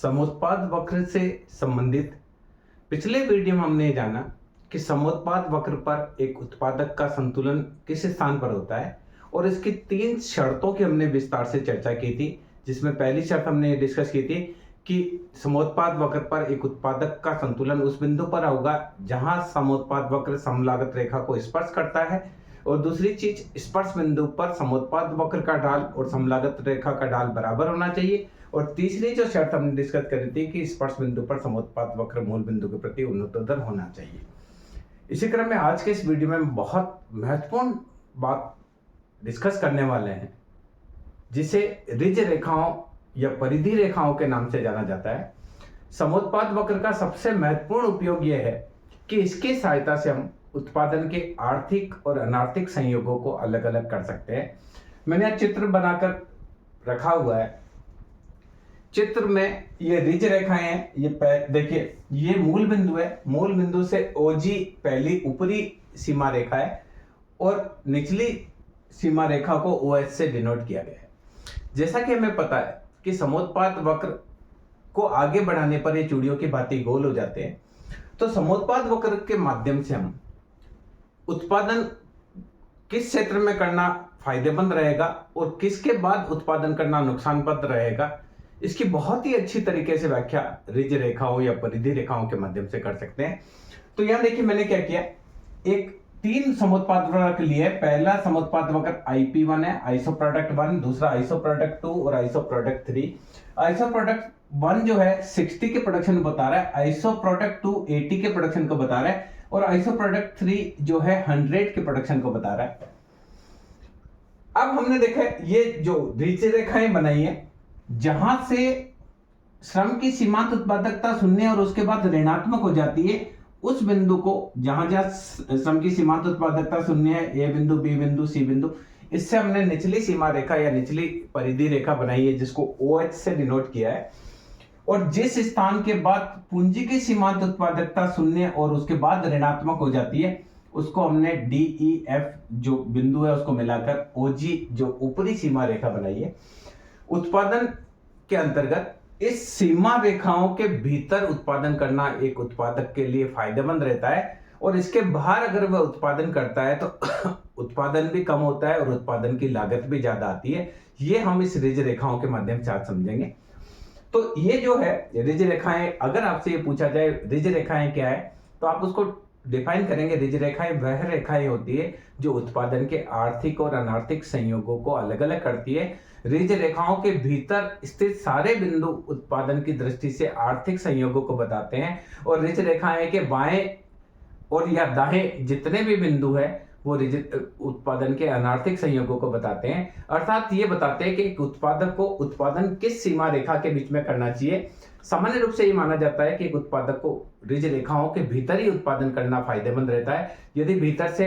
समोत्पाद वक्र से संबंधित पिछले वीडियो में हमने जाना कि समोत्पाद वक्र पर एक उत्पादक का संतुलन किस स्थान पर होता है और इसकी 3 शर्तों की हमने विस्तार से चर्चा की थी। जिसमें पहली शर्त हमने डिस्कस की थी कि समोत्पाद वक्र पर एक उत्पादक का संतुलन उस बिंदु पर होगा जहां समोत्पाद वक्र समलागत रेखा को स्पर्श करता है, और दूसरी चीज स्पर्श बिंदु पर समोत्पाद वक्र का ढाल और समलागत रेखा का ढाल बराबर होना चाहिए, और तीसरी जो शर्त हमने डिस्कस करी थी कि स्पर्श बिंदु पर समोत्पाद वक्र मूल बिंदु के प्रति उन्नतोत्तर होना चाहिए। इसी क्रम में आज के इस वीडियो में बहुत महत्वपूर्ण बात डिस्कस करने वाले हैं, जिसे रिज रेखाओं या परिधि रेखाओं के नाम से जाना जाता है। समोत्पाद वक्र का सबसे महत्वपूर्ण उपयोग यह है कि इसकी सहायता से हम उत्पादन के आर्थिक और अनार्थिक संयोगों को अलग अलग कर सकते हैं। मैंने यह चित्र बनाकर रखा हुआ है। चित्र में ये रिज रेखाएं हैं। ये देखिए, ये मूल बिंदु है। मूल बिंदु से ओजी पहली ऊपरी सीमा रेखा है और निचली सीमा रेखा को ओएच से डिनोट किया गया है। जैसा कि हमें पता है कि समोत्पाद वक्र को आगे बढ़ाने पर ये चूड़ियों की भांति गोल हो जाते हैं, तो समोत्पाद वक्र के माध्यम से हम उत्पादन किस क्षेत्र में करना फायदेमंद रहेगा और किसके बाद उत्पादन करना नुकसानप्रद रहेगा, इसकी बहुत ही अच्छी तरीके से व्याख्या रिज रेखाओं या परिधि रेखाओं के माध्यम से कर सकते हैं। तो यहां देखिए, मैंने क्या किया, एक 3 समोत्पाद वक्र लिए। पहला समोत्पाद वक्र IP1 है, आइसो प्रोडक्ट 1, दूसरा आइसो प्रोडक्ट 2 और आइसो प्रोडक्ट 3। आइसो प्रोडक्ट 1 जो है 60 के प्रोडक्शन बता रहा है, आइसो प्रोडक्ट 2 80 के प्रोडक्शन को बता रहा है, और आइसो प्रोडक्ट 3 जो है 100 के प्रोडक्शन को बता रहा है। अब हमने देखा ये जो रिज रेखाएं बनाई है, जहां से श्रम की सीमांत उत्पादकता शून्य और उसके बाद ऋणात्मक हो जाती है, उस बिंदु को जहां जहां श्रम की सीमांत उत्पादकता शून्य है, ए बिंदु, बी बिंदु, सी बिंदु, इससे हमने निचली सीमा रेखा या निचली परिधि रेखा बनाई है जिसको OH से डिनोट किया है। और जिस स्थान के बाद पूंजी की सीमांत उत्पादकता शून्य और उसके बाद ऋणात्मक हो जाती है, उसको हमने DEF जो बिंदु है उसको मिलाकर OG जो ऊपरी सीमा रेखा बनाई है। उत्पादन के अंतर्गत इस सीमा रेखाओं के भीतर उत्पादन करना एक उत्पादक के लिए फायदेमंद रहता है, और इसके बाहर अगर वह उत्पादन करता है तो उत्पादन भी कम होता है और उत्पादन की लागत भी ज्यादा आती है। ये हम इस रिज रेखाओं के माध्यम से आज समझेंगे। तो ये जो है रिज रेखाएं, अगर आपसे ये पूछा जाए रिज रेखाएं क्या है, तो आप उसको डिफाइन करेंगे। रिज रेखाएं वह रेखाएं होती है जो उत्पादन के आर्थिक और अनार्थिक संयोगों को अलग अलग करती है। रिज रेखाओं के भीतर स्थित सारे बिंदु उत्पादन की दृष्टि से आर्थिक संयोगों को बताते हैं, और रिज रेखाएं के बाएं और या दाएं जितने भी बिंदु है वो रिज उत्पादन के अनार्थिक संयोगों को बताते हैं। अर्थात ये बताते हैं कि एक उत्पादक को उत्पादन किस सीमा रेखा के बीच में करना चाहिए। सामान्य रूप से ये माना जाता है कि एक उत्पादक को रिज रेखाओं के भीतर ही उत्पादन करना फायदेमंद रहता है। यदि भीतर से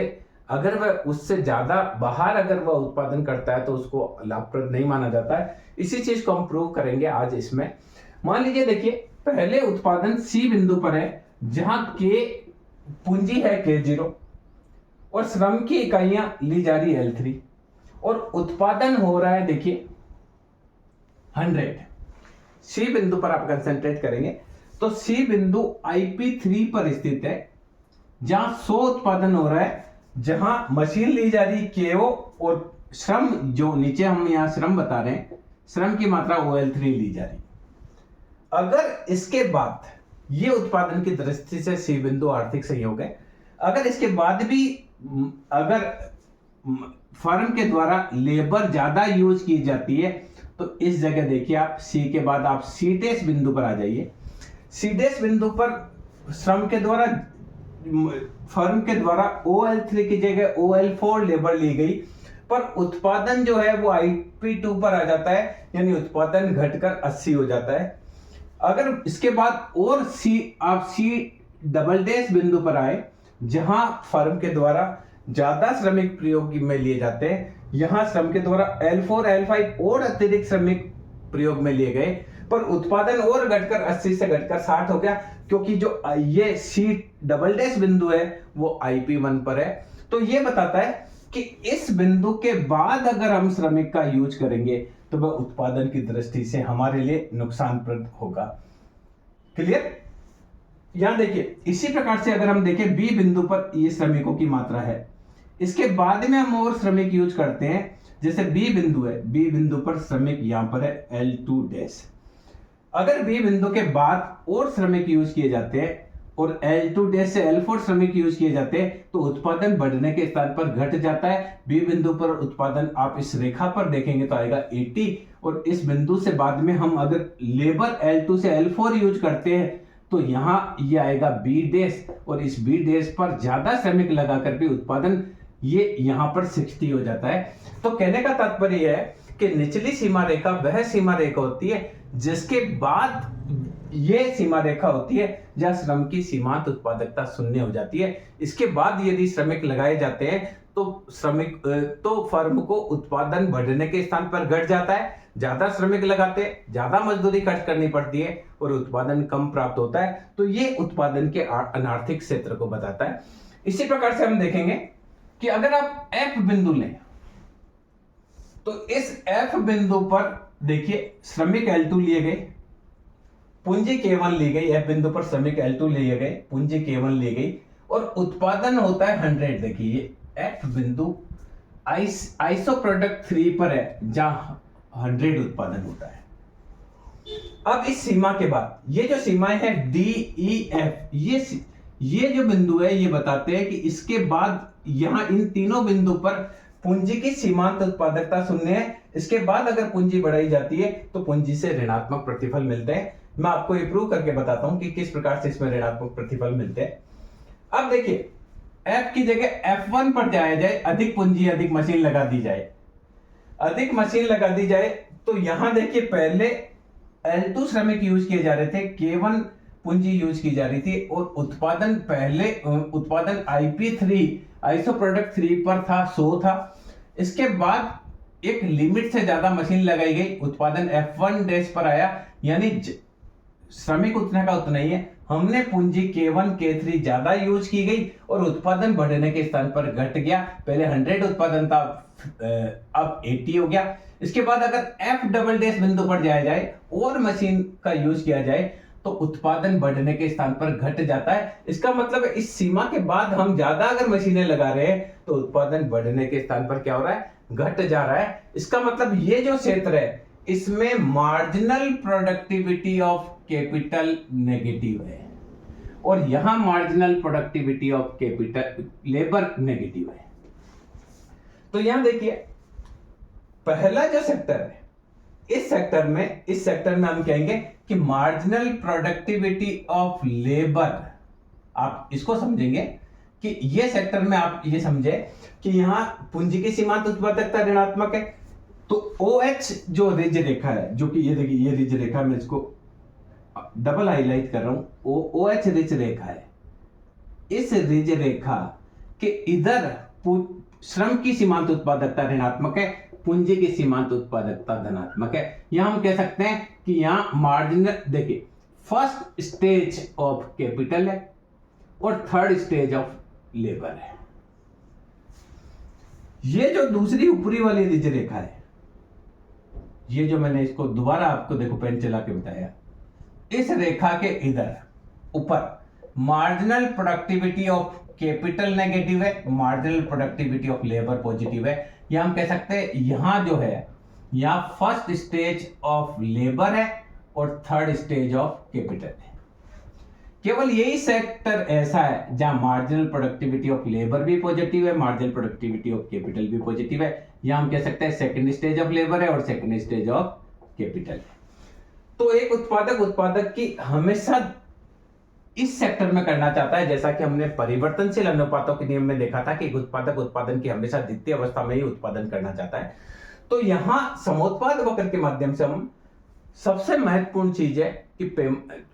अगर वह उससे ज्यादा बाहर अगर वह उत्पादन करता है तो उसको लाभप्रद नहीं माना जाता है। इसी चीज को हम प्रूव करेंगे आज इसमें। मान लीजिए, देखिए, पहले उत्पादन C बिंदु पर है जहां K पूंजी है K0 और श्रम की इकाइयां ली जा रही है L3, और उत्पादन हो रहा है, देखिए 100। C बिंदु पर आप कंसंट्रेट करेंगे तो C बिंदु IP3 पर स्थित है जहां 100 उत्पादन हो रहा है, जहां मशीन ली जा रही KO और श्रम जो नीचे हम यहां श्रम बता रहे हैं, श्रम की मात्रा OL3 ली जा रही। अगर इसके बाद ये उत्पादन की दृष्टि से C बिंदु आर्थिक संयोग है, अगर इसके बाद भी अगर फर्म के द्वारा लेबर ज्यादा यूज की जाती है, तो इस जगह देखिए आप C के बाद आप C' बिंदु पर आ जाइए। C' बिंदु पर श्रम के द्वारा फर्म के द्वारा OL3 की जगह OL4 लेबर ली गई, पर उत्पादन जो है वो IP2 पर आ जाता है, यानी उत्पादन घटकर 80 हो जाता है। अगर इसके बाद और आप C" बिंदु पर आए जहां फर्म के द्वारा ज्यादा श्रमिक प्रयोग में लिए जाते हैं, यहां श्रम के द्वारा L4 L5 और अतिरिक्त श्रमिक प्रयोग में लिए गए, पर उत्पादन और घटकर 80 से घटकर 60 हो गया, क्योंकि जो ये C" बिंदु है वो IP1 पर है। तो ये बताता है कि इस बिंदु के बाद अगर हम श्रमिक का यूज करेंगे तो वह उत्पादन की दृष्टि से हमारे लिए नुकसानप्रद होगा। क्लियर? यहां देखिए, इसी प्रकार से अगर हम देखें बी बिंदु पर ये श्रमिकों की मात्रा है, इसके बाद में हम और श्रमिक यूज करते हैं। जैसे बी बिंदु है, बी बिंदु पर श्रमिक यहां पर है L2 डैश। अगर बी बिंदु के बाद और श्रमिक यूज किए जाते हैं और L2 डैश से L4 श्रमिक यूज किए जाते हैं तो उत्पादन बढ़ने के स्थान पर घट जाता है। बी बिंदु पर उत्पादन आप इस रेखा पर देखेंगे तो आएगा 80, और इस बिंदु से बाद में हम अगर लेबर L2 से L4 यूज करते हैं तो यहां ये आएगा बी डैश, और इस बी डैश पर ज्यादा श्रमिक लगाकर भी उत्पादन ये यहां पर 60 हो जाता है। तो कहने का तात्पर्य है कि निचली सीमा रेखा वह सीमा रेखा होती है जिसके बाद ये सीमा रेखा होती है जहां श्रम की सीमांत उत्पादकता शून्य हो जाती है। इसके बाद यदि श्रमिक लगाए जाते हैं तो फर्म को उत्पादन बढ़ने के स्थान पर घट जाता है। ज्यादा श्रमिक लगाते, ज्यादा मजदूरी खर्च करनी पड़ती है और उत्पादन कम प्राप्त होता है। तो ये उत्पादन के अनार्थिक क्षेत्र को बताता है। इसी प्रकार से हम देखेंगे कि अगर आप F बिंदु लें तो इस F बिंदु पर देखिए श्रमिक L2 लिए गए, पूंजी K1 ली गई। F बिंदु पर श्रमिक L2 लिए गए, पूंजी K1 ली गई और उत्पादन होता है 100। देखिए F बिंदु आइसो प्रोडक्ट 3 पर है जहां 100 उत्पादन होता है। अब इस सीमा के बाद ये जो सीमाएं हैं D, E, F, ये जो बिंदु है ये बताते हैं कि इसके बाद यहां इन तीनों बिंदु पर पूंजी की सीमांत उत्पादकता शून्य है। इसके बाद अगर पूंजी बढ़ाई जाती है तो पूंजी से ऋणात्मक प्रतिफल मिलते हैं। मैं आपको ये प्रूव करके बताता हूं कि किस प्रकार से इसमें ऋणात्मक प्रतिफल मिलते हैं। अब देखिए F की जगह F1 पर जाया जाए, अधिक पूंजी अधिक मशीन लगा दी जाए, अधिक मशीन लगा दी जाए तो यहां देखिए पहले L2 श्रमिक यूज किए जा रहे थे, K1 पूंजी यूज की जा रही थी और उत्पादन IP3 आइसो प्रोडक्ट 3 पर था, 100 था। इसके बाद एक लिमिट से ज्यादा मशीन लगाई गई, उत्पादन F1 डैश पर आया, यानी श्रमिक उतना का उतना ही है। हमने पूंजी K1 K3 ज्यादा यूज की गई और उत्पादन बढ़ने के स्थान पर घट गया। पहले 100 उत्पादन था, अब 80 हो गया। इसके बाद अगर F डबल डैश बिंदु पर जाया जाए और मशीन का यूज किया जाए तो उत्पादन बढ़ने के स्थान पर घट जाता है। इसका मतलब इस सीमा के बाद हम ज्यादा अगर मशीनें लगा रहे हैं तो उत्पादन बढ़ने के स्थान पर क्या हो रहा है, घट जा रहा है। इसका मतलब ये जो क्षेत्र है इसमें marginal productivity of capital negative है और यहां marginal productivity of capital labour negative है। तो यहां देखिए पहला जो सेक्टर है, इस सेक्टर में हम कहेंगे कि मार्जिनल प्रोडक्टिविटी ऑफ लेबर, आप इसको समझेंगे कि ये सेक्टर में आप ये समझे कि यहां पूंजी की सीमांत उत्पादकता ऋणात्मक है। तो OH जो रिज रेखा है, जो कि ये देखिए ये रिज रेखा, मैं इसको डबल हाईलाइट कर रहा हूं, OH रिज रेखा है। इस रिज रेखा के इधर श्रम की सीमांत उत्पादकता ऋणात्मक है, पूंजी की सीमांत उत्पादकता धनात्मक है। यहां हम कह सकते हैं कि यहां मार्जिनल, देखिए फर्स्ट स्टेज ऑफ कैपिटल है और थर्ड स्टेज ऑफ लेबर है। ये जो दूसरी ऊपरी वाली रिज रेखा है, ये जो मैंने इसको दोबारा आपको देखो पेन चला के बताया, इस रेखा के इधर ऊपर marginal productivity of capital negative है, marginal productivity of labour positive है। या हम कह सकते हैं यहां जो है, यहां फर्स्ट स्टेज ऑफ लेबर है और थर्ड स्टेज ऑफ कैपिटल है। केवल यही सेक्टर ऐसा है जहां मार्जिनल प्रोडक्टिविटी ऑफ लेबर भी पॉजिटिव है, मार्जिनल प्रोडक्टिविटी ऑफ कैपिटल भी पॉजिटिव है। यहां हम कह सकते हैं सेकंड स्टेज ऑफ लेबर है और सेकंड स्टेज ऑफ कैपिटल है। तो एक उत्पादक की हमेशा इस सेक्टर में करना चाहता है, जैसा कि हमने परिवर्तनशील अनुपातों के नियम में देखा था कि उत्पादक उत्पादन की हमेशा द्वितीय अवस्था में ही उत्पादन करना चाहता है। तो यहां समोत्पाद वक्र के माध्यम से हम सबसे महत्वपूर्ण चीज है कि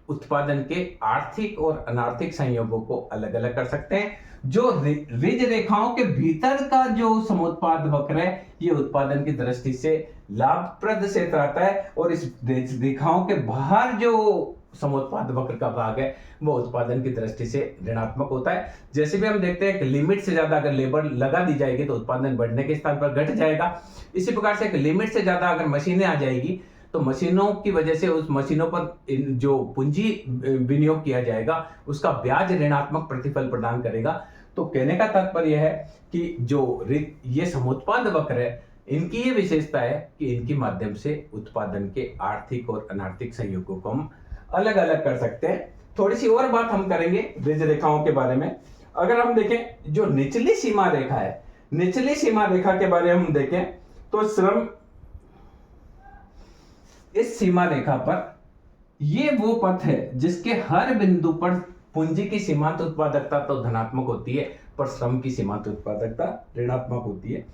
उत्पादन के आर्थिक और अनार्थिक संयोगों को अलग अलग कर सकते हैं। जो रिज रेखाओं के भीतर का जो समोत्पाद वक्र है, ये उत्पादन की दृष्टि से लाभप्रद क्षेत्र आता है और इस रेखाओं के बाहर जो समोत्पाद वक्र का भाग है वो उत्पादन की दृष्टि से ऋणात्मक होता है। जैसे भी हम देखते हैं कि लिमिट से ज्यादा अगर लेबर लगा दी जाएगी तो उत्पादन बढ़ने के स्थान पर घट जाएगा। इसी प्रकार से एक लिमिट से ज्यादा अगर मशीनें आ जाएगी तो मशीनों की वजह से उस मशीनों पर जो पूंजी विनियोग किया जाएगा उसका ब्याज ऋणात्मक प्रतिफल प्रदान करेगा। तो कहने का तात्पर्य है कि जो ये समोत्पाद वक्र है इनकी ये विशेषता है कि इनके माध्यम से उत्पादन के आर्थिक और अनार्थिक संयोगों को हम अलग अलग कर सकते हैं। थोड़ी सी और बात हम करेंगे ऋज रेखाओं के बारे में। अगर हम देखें जो निचली सीमा रेखा है, निचली सीमा रेखा के बारे में हम देखें तो श्रम इस सीमा रेखा पर ये वो पथ है जिसके हर बिंदु पर पूंजी की सीमांत उत्पादकता तो धनात्मक होती है पर श्रम की सीमांत उत्पादकता ऋणात्मक होती है।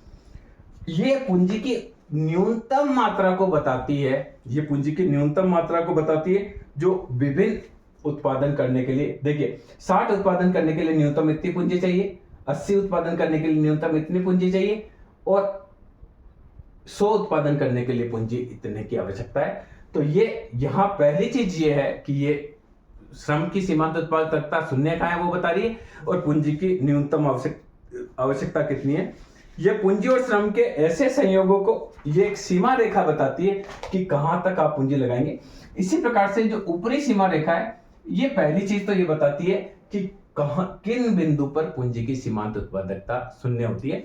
ये पूंजी की न्यूनतम मात्रा को बताती है, ये पूंजी की न्यूनतम मात्रा को बताती है जो विभिन्न उत्पादन करने के लिए, देखिए 60 उत्पादन करने के लिए न्यूनतम इतनी पूंजी चाहिए, 80 उत्पादन करने के लिए न्यूनतम इतनी पूंजी चाहिए और 100 उत्पादन करने के लिए पूंजी इतने की आवश्यकता है। तो ये यहां पहली चीज ये है कि ये श्रम की सीमांत उत्पादकता शून्य का है वो बता रही है और पूंजी की न्यूनतम आवश्यकता कितनी है। ये पूंजी और श्रम के ऐसे संयोगों को ये एक सीमा रेखा बताती है कि कहां तक आप पूंजी लगाएंगे। इसी प्रकार से जो ऊपरी सीमा रेखा है ये पहली चीज तो ये बताती है कि किन बिंदु पर पूंजी की सीमांत उत्पादकता शून्य होती है।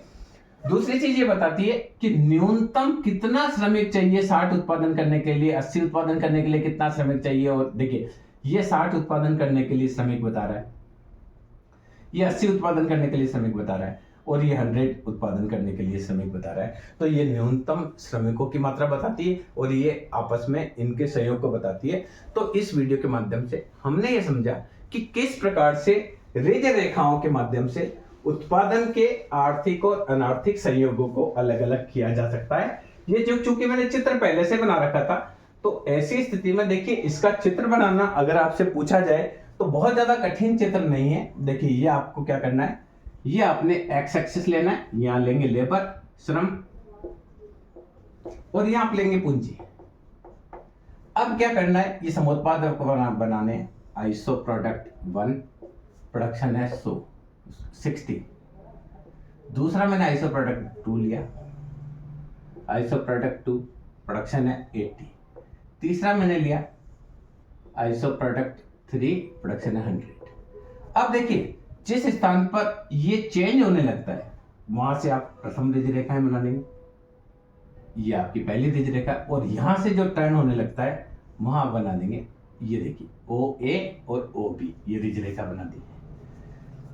दूसरी चीज ये बताती है कि न्यूनतम कितना श्रमिक चाहिए 60 उत्पादन करने के लिए, 80 उत्पादन करने के लिए कितना श्रमिक चाहिए। और देखिए ये 60 उत्पादन करने के लिए श्रमिक बता रहा है, ये 80 उत्पादन करने के लिए श्रमिक बता रहा है और ये 100 उत्पादन करने के लिए श्रमिक बता रहा है। तो ये न्यूनतम श्रमिकों की मात्रा बताती है और ये आपस में इनके सहयोग को बताती है। तो इस वीडियो के माध्यम से हमने ये समझा कि किस प्रकार से ऋज रेखाओं के माध्यम से उत्पादन के आर्थिक और अनार्थिक संयोगों को अलग अलग किया जा सकता है। ये जो चूंकि मैंने चित्र पहले से बना रखा था तो ऐसी स्थिति में देखिए इसका चित्र बनाना अगर आपसे पूछा जाए तो बहुत ज्यादा कठिन चित्र नहीं है। देखिए ये आपको क्या करना है, ये आपने एक्स एक्सिस लेना है, यहां लेंगे लेबर श्रम और यहां आप लेंगे पूंजी। अब क्या करना है, ये समोत्पाद बनाने आइसो प्रोडक्ट 1 प्रोडक्शन है 60, दूसरा मैंने आइसो प्रोडक्ट 2 लिया, आइसो प्रोडक्ट 2 प्रोडक्शन है 80, तीसरा मैंने लिया आइसो प्रोडक्ट 3 प्रोडक्शन है 100। अब देखिए जिस स्थान पर ये चेंज होने लगता है वहां से आप प्रथम ऋज रेखाएं बना लेंगे, ये आपकी पहली ऋज रेखा और यहां से जो टर्न होने लगता है वहां बना देंगे, ये देखिए ओ ए और ओ बी, ये ऋज रेखा बना दी।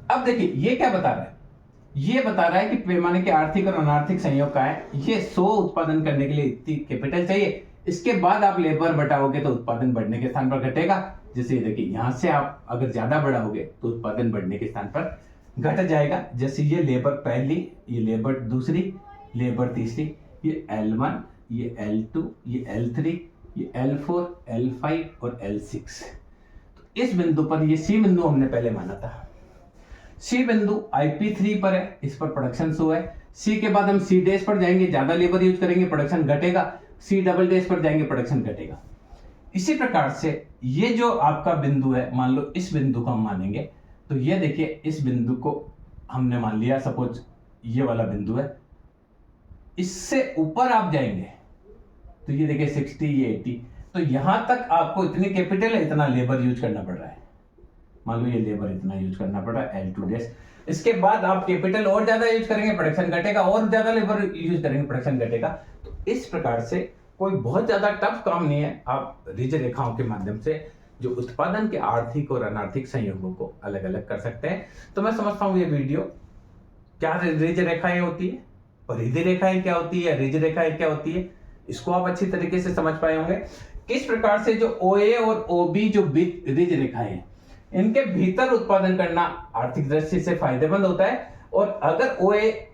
अब देखिए ये क्या बता रहा है, ये बता रहा है कि पैमाने के आर्थिक और अनार्थिक संयोग का है। ये 100 उत्पादन करने के लिए इतनी कैपिटल चाहिए, इसके बाद आप लेबर बढ़ाओगे तो उत्पादन बढ़ने के स्थान पर घटेगा। जैसे देखिए यहां से आप अगर ज्यादा बढ़ाओगे तो उत्पादन बढ़ने के स्थान पर घट जाएगा। जैसे ये लेबर पहली, ये लेबर दूसरी, लेबर तीसरी, ये L1, ये L2, ये L3, ये L4, L5 और L6। तो इस बिंदु पर, ये सी बिंदु हमने पहले माना था, सी बिंदु IP3 पर है, इस पर प्रोडक्शन 100 है। सी के बाद हम सी डैश पर जाएंगे, ज्यादा लेबर यूज करेंगे प्रोडक्शन घटेगा, सी डबल डैश पर जाएंगे प्रोडक्शन घटेगा। इसी प्रकार से ये जो आपका बिंदु है, मान लो इस बिंदु को हम मानेंगे तो ये देखिए इस बिंदु को हमने मान लिया, सपोज ये वाला बिंदु है, इससे ऊपर आप जाएंगे तो ये देखिए 60, ये 80, तो यहां तक आपको इतनी कैपिटल है, इतना लेबर यूज करना पड़ रहा है। मान लो ये लेबर इतना यूज करना पड़ रहा है L2 डैश, इसके बाद आप कैपिटल और ज्यादा यूज करेंगे प्रोडक्शन घटेगा, और ज्यादा लेबर यूज करेंगे प्रोडक्शन घटेगा। तो इस प्रकार से कोई बहुत ज्यादा टफ काम नहीं है, आप ऋज रेखाओं के माध्यम से जो उत्पादन के आर्थिक और अनार्थिक संयोगों को अलग अलग कर सकते हैं। तो मैं समझता हूं ये वीडियो, क्या ऋज रेखाएं होती है, परिधि रेखाएं क्या होती है, ऋज रेखाएं क्या होती है, इसको आप अच्छी तरीके से समझ पाए होंगे। किस प्रकार से जो OA और OB जो ऋज रेखाएं हैं, इनके भीतर उत्पादन करना आर्थिक दृष्टि से फायदेमंद होता है, और अगर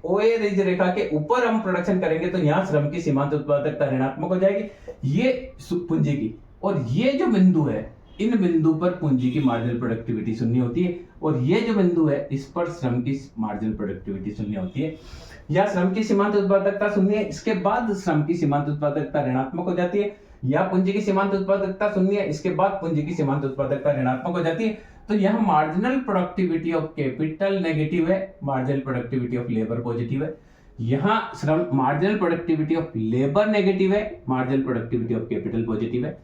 OA ऋज रेखा के ऊपर हम प्रोडक्शन करेंगे तो यहां श्रम की सीमांत उत्पादकता ऋणात्मक हो जाएगी, ये पूंजी की, और ये जो बिंदु है, इन बिंदु पर पूंजी की मार्जिनल प्रोडक्टिविटी शून्य होती है, और ये जो बिंदु है इस पर श्रम की मार्जिनल प्रोडक्टिविटी शून्य होती है, या श्रम की सीमांत उत्पादकता शून्य है, इसके बाद श्रम की सीमांत उत्पादकता ऋणात्मक हो जाती है, या पूंजी की सीमांत उत्पादकता शून्य है, इसके बाद पूंजी की सीमांत उत्पादकता ऋणात्मक हो जाती है। तो यहाँ marginal productivity of capital negative है, marginal productivity of labour positive है। यहाँ श्रम marginal productivity of labour negative है, marginal productivity of capital positive है।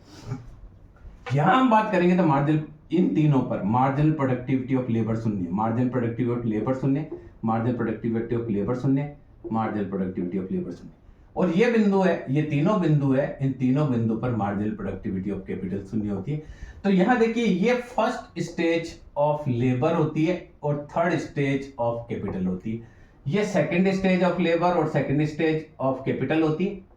यहां हम बात करेंगे तो मार्जिनल इन तीनों पर मार्जिनल प्रोडक्टिविटी ऑफ लेबर शून्य, मार्जिनल प्रोडक्टिविटी ऑफ लेबर शून्य, मार्जिनल प्रोडक्टिविटी ऑफ लेबर शून्य, मार्जिनल प्रोडक्टिविटी ऑफ लेबर शून्य। और ये बिंदु है, ये तीनों बिंदु है, इन तीनों बिंदु पर मार्जिनल प्रोडक्टिविटी ऑफ कैपिटल शून्य होती है। तो यहां देखिए ये फर्स्ट स्टेज ऑफ लेबर होती है और थर्ड स्टेज ऑफ कैपिटल होती है। ये सेकंड स्टेज ऑफ लेबर और सेकंड स्टेज ऑफ कैपिटल होती है।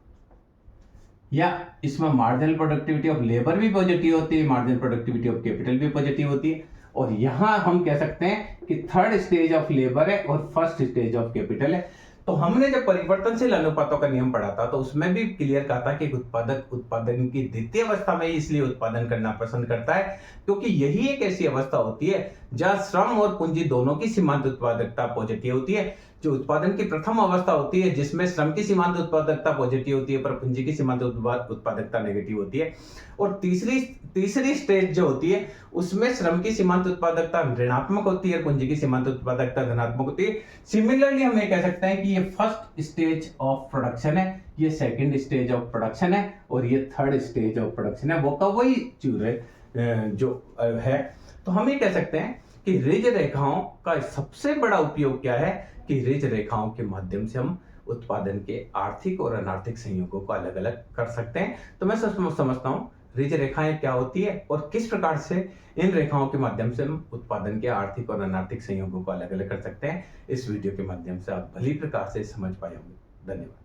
या इसमें मार्जिनल प्रोडक्टिविटी ऑफ लेबर भी पॉजिटिव होती है, मार्जिनल प्रोडक्टिविटी ऑफ कैपिटल भी पॉजिटिव होती है। और यहां हम कह सकते हैं कि थर्ड स्टेज ऑफ लेबर है और फर्स्ट स्टेज ऑफ कैपिटल है। तो हमने जब परिवर्तनशील अनुपातों का नियम पढ़ा था तो उसमें भी क्लियर कहा था कि उत्पादक उत्पादन की द्वितीय अवस्था में ही इसलिए उत्पादन करना पसंद करता है क्योंकि यही एक ऐसी अवस्था होती है जहां श्रम और पूंजी दोनों की सीमांत उत्पादकता पॉजिटिव होती है। जो उत्पादन की प्रथम अवस्था होती है जिसमें श्रम की सीमांत उत्पादकता पॉजिटिव होती है पर पूंजी की सीमांत उत्पादकता नेगेटिव होती है। और तीसरी स्टेज जो होती है उसमें श्रम की सीमांत उत्पादकता ऋणात्मक होती है और पूंजी की सीमांत उत्पादकता धनात्मक होती है। सिमिलरली हम ये कह सकते हैं कि ये फर्स्ट स्टेज ऑफ प्रोडक्शन है, ये सेकंड स्टेज ऑफ प्रोडक्शन है और ये थर्ड स्टेज ऑफ प्रोडक्शन है। वो का वही चीज है जो है। तो हम ये कह सकते हैं कि रिज रेखाओं का सबसे बड़ा उपयोग क्या है कि रिज रेखाओं के माध्यम से हम उत्पादन के आर्थिक और अनार्थिक संयोगों को अलग अलग कर सकते हैं। तो मैं समझता हूं रिज रेखाएं क्या होती है और किस प्रकार से इन रेखाओं के माध्यम से हम उत्पादन के आर्थिक और अनार्थिक संयोगों को अलग अलग कर सकते हैं। इस वीडियो के माध्यम से आप भली प्रकार से समझ पाए होंगे। धन्यवाद।